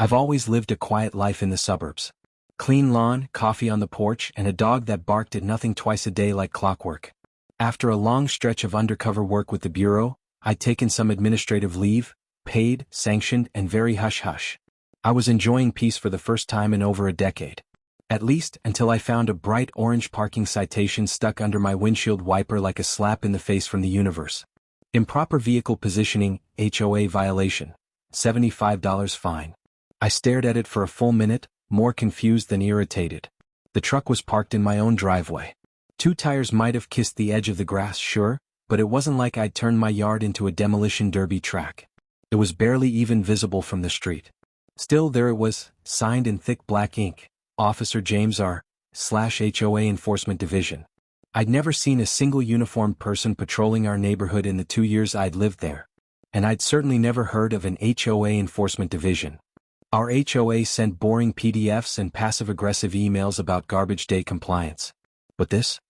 I've always lived a quiet life in the suburbs. Clean lawn, coffee on the porch, and a dog that barked at nothing twice a day like clockwork. After a long stretch of undercover work with the bureau, I'd taken some administrative leave, paid, sanctioned, and very hush-hush. I was enjoying peace for the first time in over a decade. At least, until I found a bright orange parking citation stuck under my windshield wiper like a slap in the face from the universe. Improper vehicle positioning, HOA violation. $75 fine. I stared at it for a full minute, more confused than irritated. The truck was parked in my own driveway. 2 tires might have kissed the edge of the grass, sure, but it wasn't like I'd turned my yard into a demolition derby track. It was barely even visible from the street. Still there it was, signed in thick black ink, Officer James R. /HOA Enforcement Division. I'd never seen a single uniformed person patrolling our neighborhood in the 2 years I'd lived there. And I'd certainly never heard of an HOA Enforcement Division. Our HOA sent boring PDFs and passive-aggressive emails about garbage day compliance. But this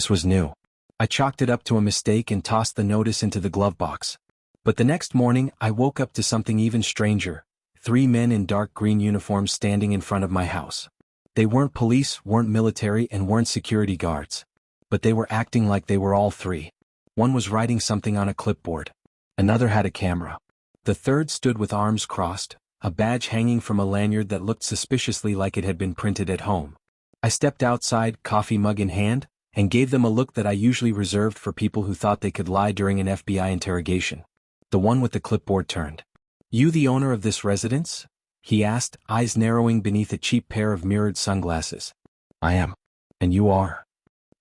was new. I chalked it up to a mistake and tossed the notice into the glove box. But the next morning, I woke up to something even stranger. 3 men in dark green uniforms standing in front of my house. They weren't police, weren't military, and weren't security guards. But they were acting like they were all 3. One was writing something on a clipboard. Another had a camera. The third stood with arms crossed, a badge hanging from a lanyard that looked suspiciously like it had been printed at home. I stepped outside, coffee mug in hand, and gave them a look that I usually reserved for people who thought they could lie during an FBI interrogation. The one with the clipboard turned. "You the owner of this residence?" he asked, eyes narrowing beneath a cheap pair of mirrored sunglasses. "I am. And you are?"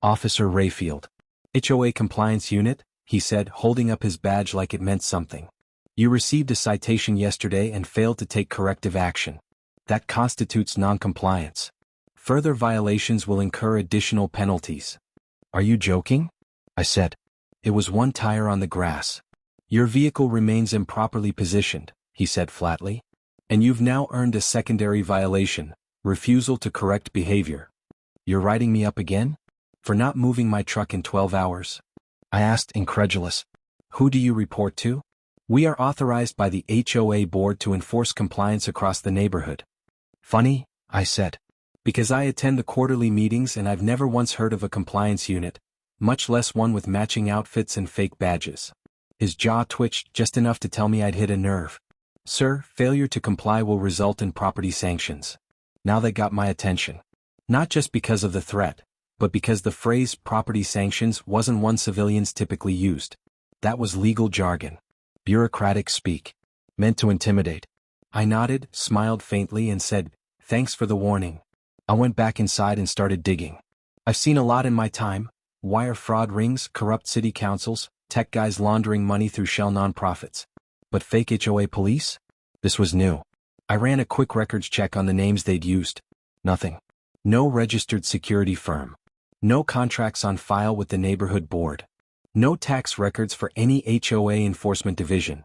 "Officer Rayfield. HOA Compliance Unit," he said, holding up his badge like it meant something. "You received a citation yesterday and failed to take corrective action. That constitutes noncompliance. Further violations will incur additional penalties." "Are you joking?" I said. "It was 1 tire on the grass." "Your vehicle remains improperly positioned," he said flatly. "And you've now earned a secondary violation, refusal to correct behavior." "You're writing me up again? For not moving my truck in 12 hours?" I asked, incredulous. "Who do you report to?" "We are authorized by the HOA board to enforce compliance across the neighborhood." "Funny," I said. "Because I attend the quarterly meetings and I've never once heard of a compliance unit, much less one with matching outfits and fake badges." His jaw twitched just enough to tell me I'd hit a nerve. "Sir, failure to comply will result in property sanctions." Now that got my attention. Not just because of the threat, but because the phrase property sanctions wasn't one civilians typically used. That was legal jargon. Bureaucratic speak. Meant to intimidate. I nodded, smiled faintly and said, "Thanks for the warning." I went back inside and started digging. I've seen a lot in my time: wire fraud rings, corrupt city councils, tech guys laundering money through shell nonprofits. But fake HOA police? This was new. I ran a quick records check on the names they'd used. Nothing. No registered security firm. No contracts on file with the neighborhood board. No tax records for any HOA enforcement division.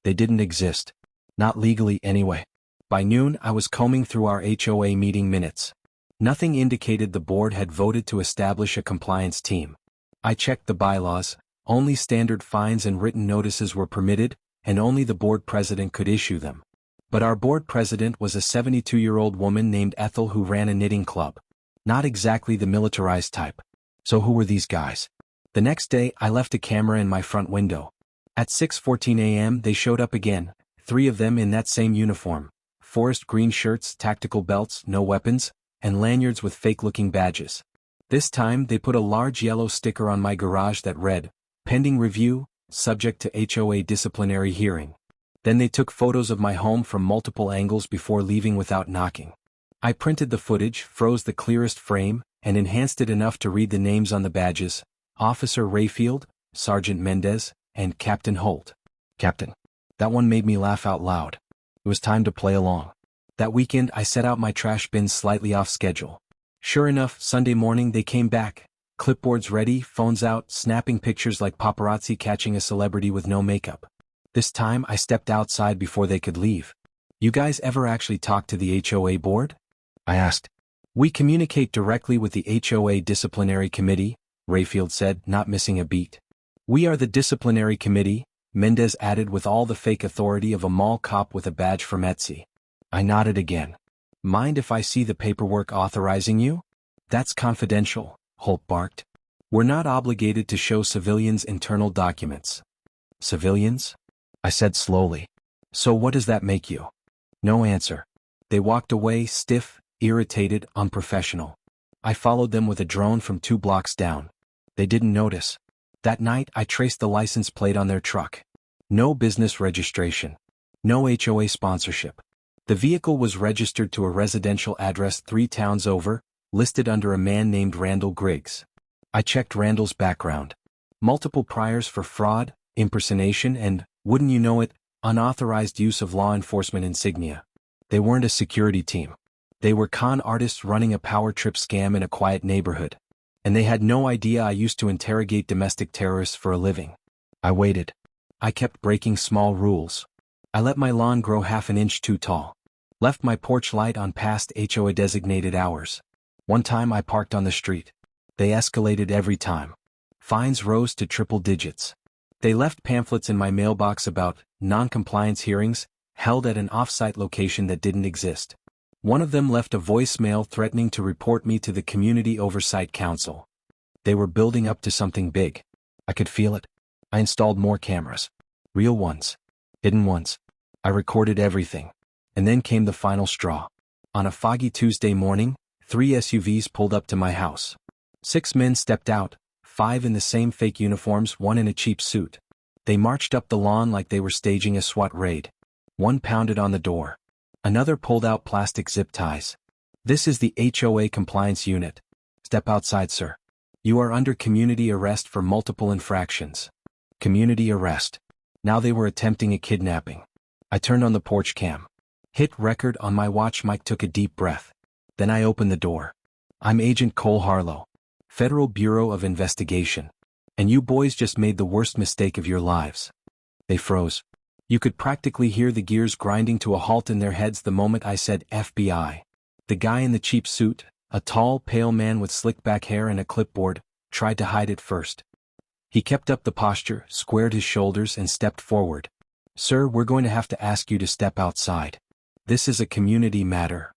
They didn't exist. Not legally anyway. By noon I was combing through our HOA meeting minutes. Nothing indicated the board had voted to establish a compliance team. I checked the bylaws. Only standard fines and written notices were permitted, and only the board president could issue them. But our board president was a 72-year-old woman named Ethel who ran a knitting club. Not exactly the militarized type. So who were these guys? The next day I left a camera in my front window. At 6:14 a.m. they showed up again, 3 of them in that same uniform. Forest green shirts, tactical belts, no weapons, and lanyards with fake-looking badges. This time they put a large yellow sticker on my garage that read, "Pending review, subject to HOA disciplinary hearing." Then they took photos of my home from multiple angles before leaving without knocking. I printed the footage, froze the clearest frame, and enhanced it enough to read the names on the badges: Officer Rayfield, Sergeant Mendez, and Captain Holt. Captain. That one made me laugh out loud. It was time to play along. That weekend I set out my trash bins slightly off schedule. Sure enough, Sunday morning they came back. Clipboards ready, phones out, snapping pictures like paparazzi catching a celebrity with no makeup. This time I stepped outside before they could leave. "You guys ever actually talk to the HOA board?" I asked. "We communicate directly with the HOA disciplinary committee," Rayfield said, not missing a beat. "We are the disciplinary committee," Mendez added with all the fake authority of a mall cop with a badge from Etsy. I nodded again. Mind if I see the paperwork authorizing you? That's confidential, Holt barked. We're not obligated to show civilians internal documents. Civilians? I said slowly. So what does that make you? No answer. They walked away, stiff, irritated, unprofessional. I followed them with a drone from 2 blocks down. They didn't notice. That night I traced the license plate on their truck. No business registration. No HOA sponsorship. The vehicle was registered to a residential address 3 towns over, listed under a man named Randall Griggs. I checked Randall's background. Multiple priors for fraud, impersonation and, wouldn't you know it, unauthorized use of law enforcement insignia. They weren't a security team. They were con artists running a power trip scam in a quiet neighborhood. And they had no idea I used to interrogate domestic terrorists for a living. I waited. I kept breaking small rules. I let my lawn grow half an inch too tall. Left my porch light on past HOA designated hours. One time I parked on the street. They escalated every time. Fines rose to triple digits. They left pamphlets in my mailbox about non-compliance hearings, held at an off-site location that didn't exist. One of them left a voicemail threatening to report me to the Community Oversight Council. They were building up to something big. I could feel it. I installed more cameras. Real ones. Hidden ones. I recorded everything. And then came the final straw. On a foggy Tuesday morning, 3 SUVs pulled up to my house. 6 men stepped out, 5 in the same fake uniforms, 1 in a cheap suit. They marched up the lawn like they were staging a SWAT raid. 1 pounded on the door. Another pulled out plastic zip ties. This is the HOA compliance unit. Step outside, sir. You are under community arrest for multiple infractions. Community arrest. Now they were attempting a kidnapping. I turned on the porch cam. Hit record on my watch. Mike took a deep breath. Then I opened the door. I'm Agent Cole Harlow, Federal Bureau of Investigation. And you boys just made the worst mistake of your lives. They froze. You could practically hear the gears grinding to a halt in their heads the moment I said FBI. The guy in the cheap suit, a tall, pale man with slick back hair and a clipboard, tried to hide it first. He kept up the posture, squared his shoulders and stepped forward. Sir, we're going to have to ask you to step outside. This is a community matter.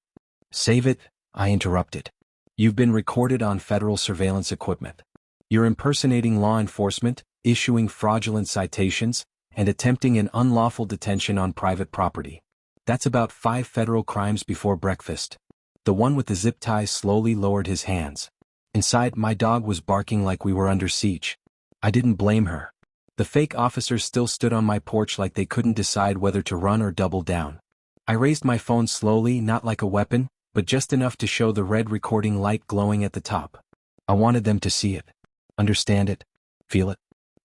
Save it, I interrupted. You've been recorded on federal surveillance equipment. You're impersonating law enforcement, issuing fraudulent citations, and attempting an unlawful detention on private property. That's about 5 federal crimes before breakfast. The one with the zip ties slowly lowered his hands. Inside, my dog was barking like we were under siege. I didn't blame her. The fake officers still stood on my porch like they couldn't decide whether to run or double down. I raised my phone slowly, not like a weapon, but just enough to show the red recording light glowing at the top. I wanted them to see it. Understand it. Feel it.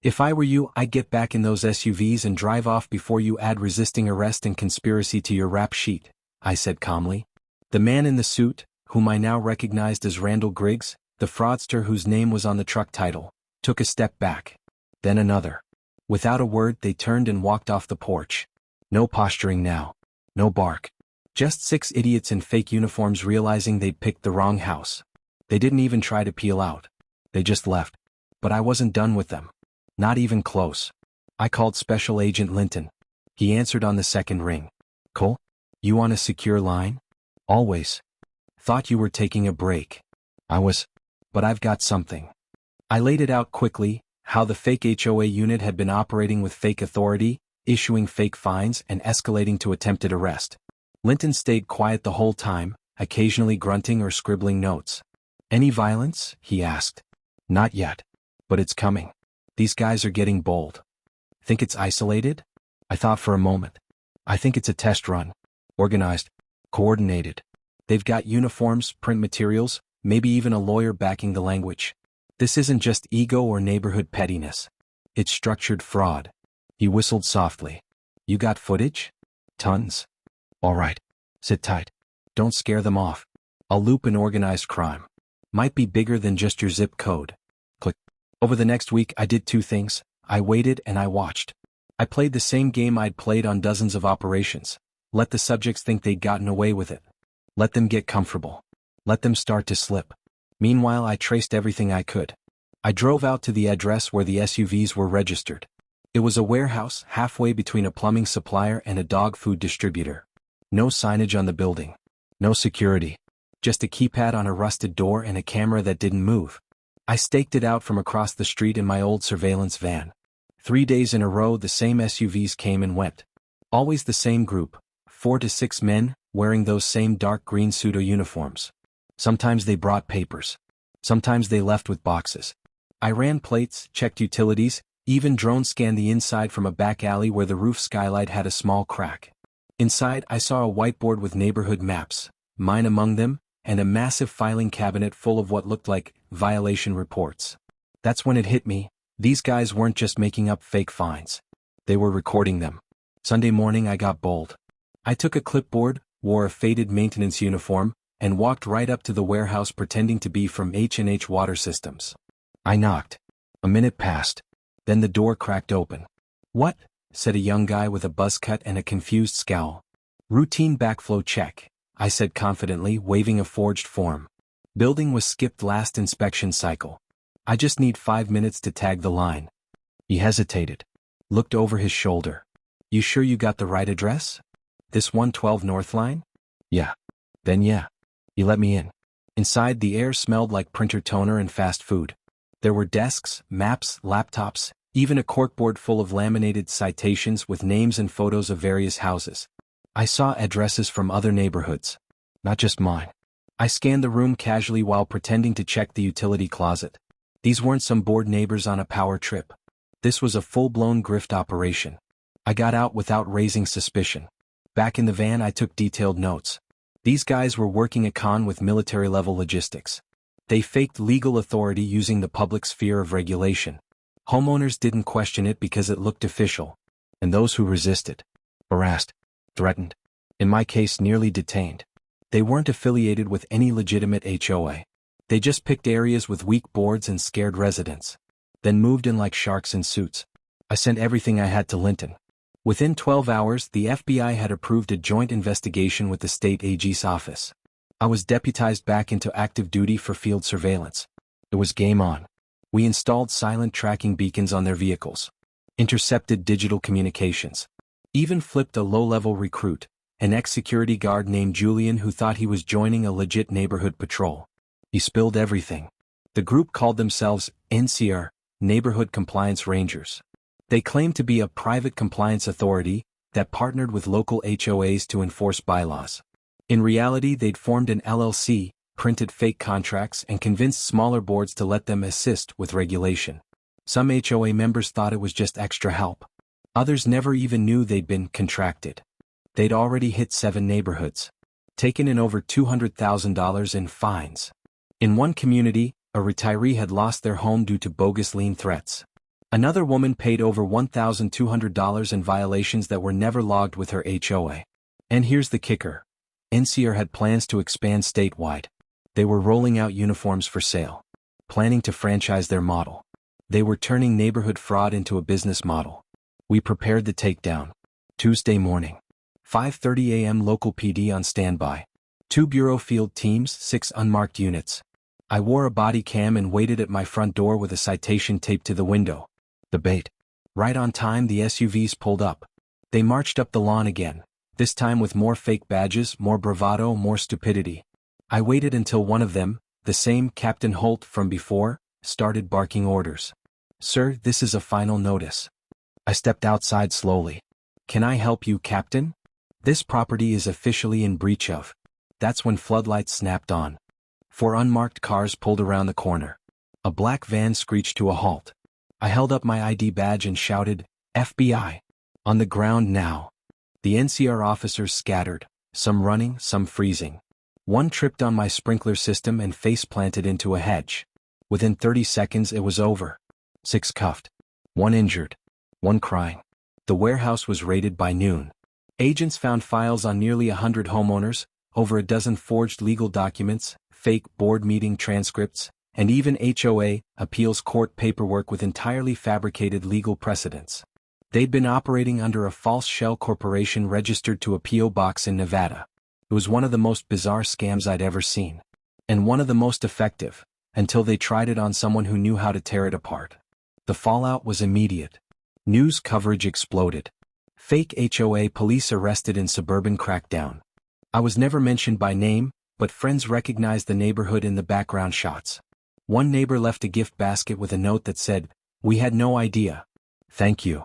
If I were you, I'd get back in those SUVs and drive off before you add resisting arrest and conspiracy to your rap sheet, I said calmly. The man in the suit, whom I now recognized as Randall Griggs, the fraudster whose name was on the truck title, took a step back. Then another. Without a word, they turned and walked off the porch. No posturing now. No bark. Just 6 idiots in fake uniforms realizing they'd picked the wrong house. They didn't even try to peel out. They just left. But I wasn't done with them. Not even close. I called Special Agent Linton. He answered on the second ring. Cole? You on a secure line? Always. Thought you were taking a break. I was. But I've got something. I laid it out quickly, how the fake HOA unit had been operating with fake authority, issuing fake fines and escalating to attempted arrest. Linton stayed quiet the whole time, occasionally grunting or scribbling notes. Any violence? He asked. Not yet. But it's coming. These guys are getting bold. Think it's isolated? I thought for a moment. I think it's a test run. Organized. Coordinated. They've got uniforms, print materials, maybe even a lawyer backing the language. This isn't just ego or neighborhood pettiness. It's structured fraud. He whistled softly. You got footage? Tons. All right. Sit tight. Don't scare them off. I'll loop an organized crime. Might be bigger than just your zip code. Click. Over the next week I did 2 things. I waited and I watched. I played the same game I'd played on dozens of operations. Let the subjects think they'd gotten away with it. Let them get comfortable. Let them start to slip. Meanwhile I traced everything I could. I drove out to the address where the SUVs were registered. It was a warehouse halfway between a plumbing supplier and a dog food distributor. No signage on the building. No security. Just a keypad on a rusted door and a camera that didn't move. I staked it out from across the street in my old surveillance van. 3 days in a row the same SUVs came and went. Always the same group, 4 to 6 men, wearing those same dark green pseudo-uniforms. Sometimes they brought papers. Sometimes they left with boxes. I ran plates, checked utilities, even drone scanned the inside from a back alley where the roof skylight had a small crack. Inside I saw a whiteboard with neighborhood maps, mine among them, and a massive filing cabinet full of what looked like violation reports. That's when it hit me, these guys weren't just making up fake fines. They were recording them. Sunday morning I got bold. I took a clipboard, wore a faded maintenance uniform, and walked right up to the warehouse pretending to be from H&H Water Systems. I knocked. A minute passed. Then the door cracked open. "What?" said a young guy with a buzz cut and a confused scowl. "Routine backflow check," I said confidently, waving a forged form. "Building was skipped last inspection cycle. I just need 5 minutes to tag the line." He hesitated. Looked over his shoulder. "You sure you got the right address? This 112 North line?" "Yeah." "Then yeah." He let me in. Inside the air smelled like printer toner and fast food. There were desks, maps, laptops, even a corkboard full of laminated citations with names and photos of various houses. I saw addresses from other neighborhoods. Not just mine. I scanned the room casually while pretending to check the utility closet. These weren't some bored neighbors on a power trip. This was a full-blown grift operation. I got out without raising suspicion. Back in the van I took detailed notes. These guys were working a con with military-level logistics. They faked legal authority using the public's fear of regulation. Homeowners didn't question it because it looked official. And those who resisted, harassed, threatened, in my case nearly detained. They weren't affiliated with any legitimate HOA. They just picked areas with weak boards and scared residents. Then moved in like sharks in suits. I sent everything I had to Linton. Within 12 hours, the FBI had approved a joint investigation with the state AG's office. I was deputized back into active duty for field surveillance. It was game on. We installed silent tracking beacons on their vehicles. Intercepted digital communications. Even flipped a low-level recruit, an ex-security guard named Julian who thought he was joining a legit neighborhood patrol. He spilled everything. The group called themselves NCR, Neighborhood Compliance Rangers. They claimed to be a private compliance authority that partnered with local HOAs to enforce bylaws. In reality, they'd formed an LLC, printed fake contracts, and convinced smaller boards to let them assist with regulation. Some HOA members thought it was just extra help. Others never even knew they'd been contracted. They'd already hit 7 neighborhoods. Taken in over $200,000 in fines. In one community, a retiree had lost their home due to bogus lien threats. Another woman paid over $1,200 in violations that were never logged with her HOA. And here's the kicker. NCR had plans to expand statewide. They were rolling out uniforms for sale. Planning to franchise their model. They were turning neighborhood fraud into a business model. We prepared the takedown. Tuesday morning. 5:30 a.m. local PD on standby. 2 bureau field teams, 6 unmarked units. I wore a body cam and waited at my front door with a citation taped to the window. The bait. Right on time the SUVs pulled up. They marched up the lawn again, this time with more fake badges, more bravado, more stupidity. I waited until one of them, the same Captain Holt from before, started barking orders. "Sir, this is a final notice." I stepped outside slowly. "Can I help you, Captain? This property is officially in breach of." That's when floodlights snapped on. 4 unmarked cars pulled around the corner. A black van screeched to a halt. I held up my ID badge and shouted, "FBI!" On the ground now. The NCR officers scattered, some running, some freezing. One tripped on my sprinkler system and face-planted into a hedge. Within 30 seconds it was over. 6 cuffed. 1 injured. 1 crying. The warehouse was raided by noon. Agents found files on nearly 100 homeowners, over a dozen forged legal documents, fake board meeting transcripts, and even HOA, appeals court paperwork with entirely fabricated legal precedents. They'd been operating under a false shell corporation registered to a P.O. box in Nevada. It was one of the most bizarre scams I'd ever seen. And one of the most effective, until they tried it on someone who knew how to tear it apart. The fallout was immediate. News coverage exploded. Fake HOA police arrested in suburban crackdown. I was never mentioned by name, but friends recognized the neighborhood in the background shots. One neighbor left a gift basket with a note that said, "We had no idea. Thank you."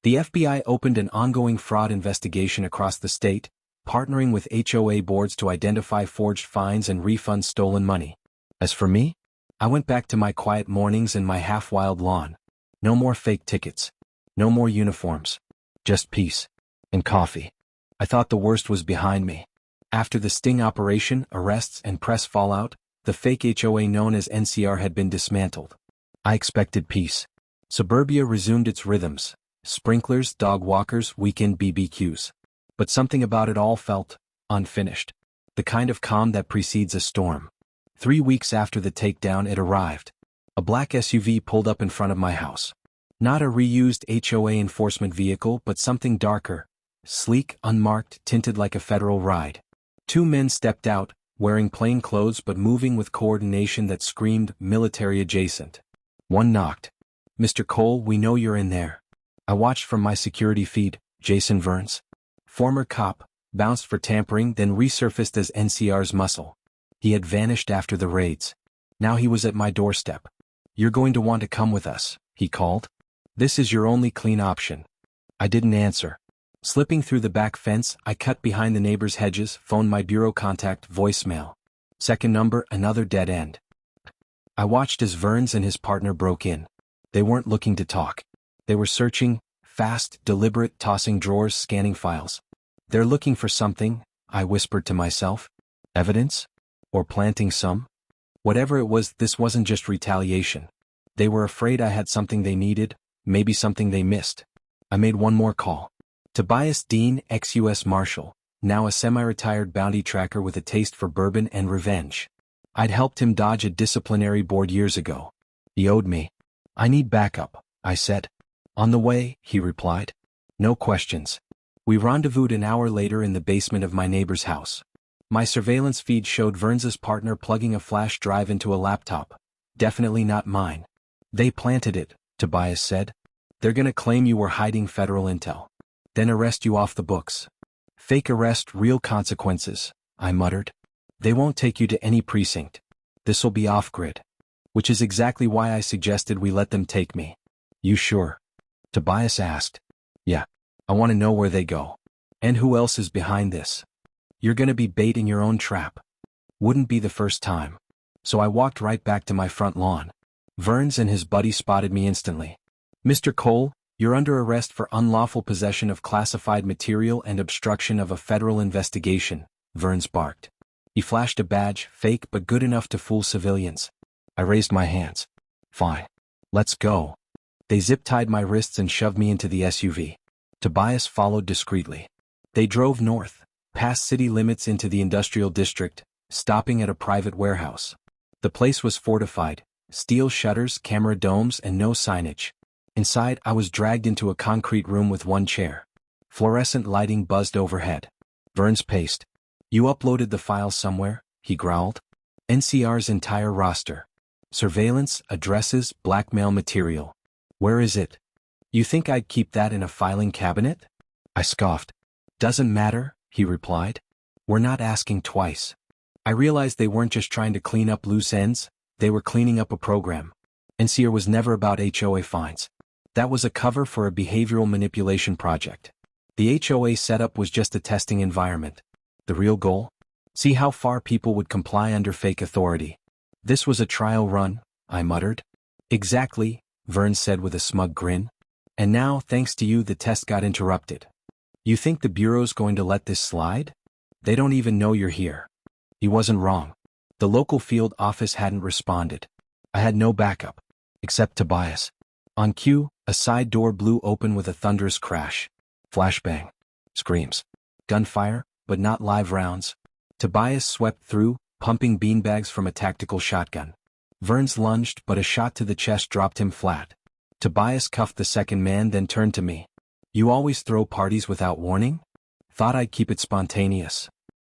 The FBI opened an ongoing fraud investigation across the state, partnering with HOA boards to identify forged fines and refund stolen money. As for me, I went back to my quiet mornings and my half-wild lawn. No more fake tickets. No more uniforms. Just peace. And coffee. I thought the worst was behind me. After the sting operation, arrests, and press fallout, the fake HOA known as NCR had been dismantled. I expected peace. Suburbia resumed its rhythms. Sprinklers, dog walkers, weekend BBQs. But something about it all felt unfinished. The kind of calm that precedes a storm. 3 weeks after the takedown, it arrived. A black SUV pulled up in front of my house. Not a reused HOA enforcement vehicle, but something darker. Sleek, unmarked, tinted like a federal ride. 2 men stepped out, wearing plain clothes but moving with coordination that screamed military adjacent. One knocked. "Mr. Cole, we know you're in there." I watched from my security feed. Jason Verns, former cop, bounced for tampering, then resurfaced as NCR's muscle. He had vanished after the raids. Now he was at my doorstep. "You're going to want to come with us," he called. "This is your only clean option." I didn't answer. Slipping through the back fence, I cut behind the neighbor's hedges, phoned my bureau contact, voicemail. Second number, another dead end. I watched as Verns and his partner broke in. They weren't looking to talk. They were searching, fast, deliberate, tossing drawers, scanning files. "They're looking for something," I whispered to myself. "Evidence? Or planting some?" Whatever it was, this wasn't just retaliation. They were afraid I had something they needed, maybe something they missed. I made one more call. Tobias Dean, ex-US Marshal, now a semi-retired bounty tracker with a taste for bourbon and revenge. I'd helped him dodge a disciplinary board years ago. He owed me. "I need backup," I said. "On the way," he replied. No questions. We rendezvoused an hour later in the basement of my neighbor's house. My surveillance feed showed Verns's partner plugging a flash drive into a laptop. Definitely not mine. "They planted it," Tobias said. "They're gonna claim you were hiding federal intel. Then arrest you off the books." "Fake arrest, real consequences," I muttered. "They won't take you to any precinct. This'll be off-grid." Which is exactly why I suggested we let them take me. "You sure?" Tobias asked. "Yeah. I want to know where they go. And who else is behind this. You're gonna be bait in your own trap." Wouldn't be the first time. So I walked right back to my front lawn. Verns and his buddy spotted me instantly. "Mr. Cole, you're under arrest for unlawful possession of classified material and obstruction of a federal investigation," Verns barked. He flashed a badge, fake but good enough to fool civilians. I raised my hands. "Fine. Let's go." They zip-tied my wrists and shoved me into the SUV. Tobias followed discreetly. They drove north, past city limits into the industrial district, stopping at a private warehouse. The place was fortified, steel shutters, camera domes, and no signage. Inside, I was dragged into a concrete room with one chair. Fluorescent lighting buzzed overhead. Verns paced. "You uploaded the file somewhere?" he growled. "NCR's entire roster. Surveillance, addresses, blackmail material. Where is it?" "You think I'd keep that in a filing cabinet?" I scoffed. "Doesn't matter," he replied. "We're not asking twice." I realized they weren't just trying to clean up loose ends, they were cleaning up a program. NCR was never about HOA fines. That was a cover for a behavioral manipulation project. The HOA setup was just a testing environment. The real goal? See how far people would comply under fake authority. "This was a trial run," I muttered. "Exactly," Verns said with a smug grin. "And now, thanks to you, the test got interrupted. You think the Bureau's going to let this slide? They don't even know you're here." He wasn't wrong. The local field office hadn't responded. I had no backup. Except Tobias. On cue, a side door blew open with a thunderous crash. Flashbang. Screams. Gunfire, but not live rounds. Tobias swept through, pumping beanbags from a tactical shotgun. Verns lunged, but a shot to the chest dropped him flat. Tobias cuffed the second man, then turned to me. "You always throw parties without warning?" "Thought I'd keep it spontaneous."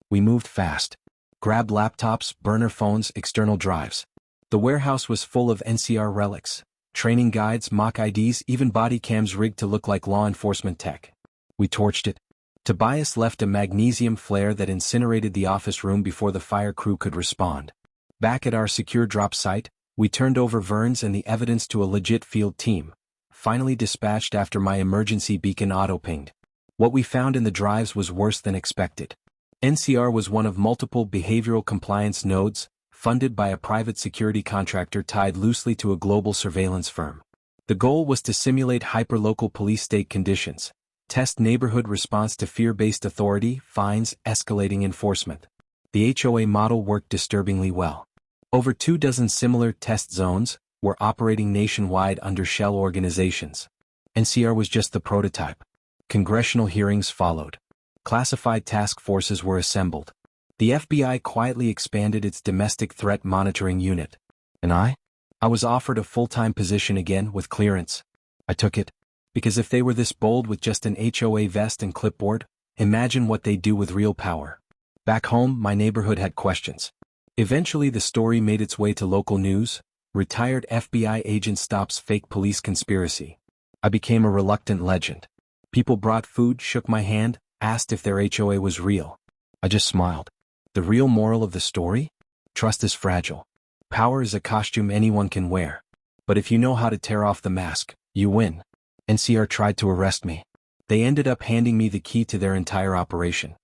We moved fast. Grabbed laptops, burner phones, external drives. The warehouse was full of NCR relics. Training guides, mock IDs, even body cams rigged to look like law enforcement tech. We torched it. Tobias left a magnesium flare that incinerated the office room before the fire crew could respond. Back at our secure drop site, we turned over Vern's and the evidence to a legit field team, finally dispatched after my emergency beacon auto-pinged. What we found in the drives was worse than expected. NCR was one of multiple behavioral compliance nodes, funded by a private security contractor tied loosely to a global surveillance firm. The goal was to simulate hyperlocal police state conditions, test neighborhood response to fear-based authority, fines, escalating enforcement. The HOA model worked disturbingly well. Over 24 similar test zones were operating nationwide under shell organizations. NCR was just the prototype. Congressional hearings followed. Classified task forces were assembled. The FBI quietly expanded its domestic threat monitoring unit. And I was offered a full-time position again with clearance. I took it, because if they were this bold with just an HOA vest and clipboard, imagine what they'd do with real power. Back home, my neighborhood had questions. Eventually the story made its way to local news. Retired FBI agent stops fake police conspiracy. I became a reluctant legend. People brought food, shook my hand, asked if their HOA was real. I just smiled. The real moral of the story? Trust is fragile. Power is a costume anyone can wear. But if you know how to tear off the mask, you win. NCR tried to arrest me. They ended up handing me the key to their entire operation.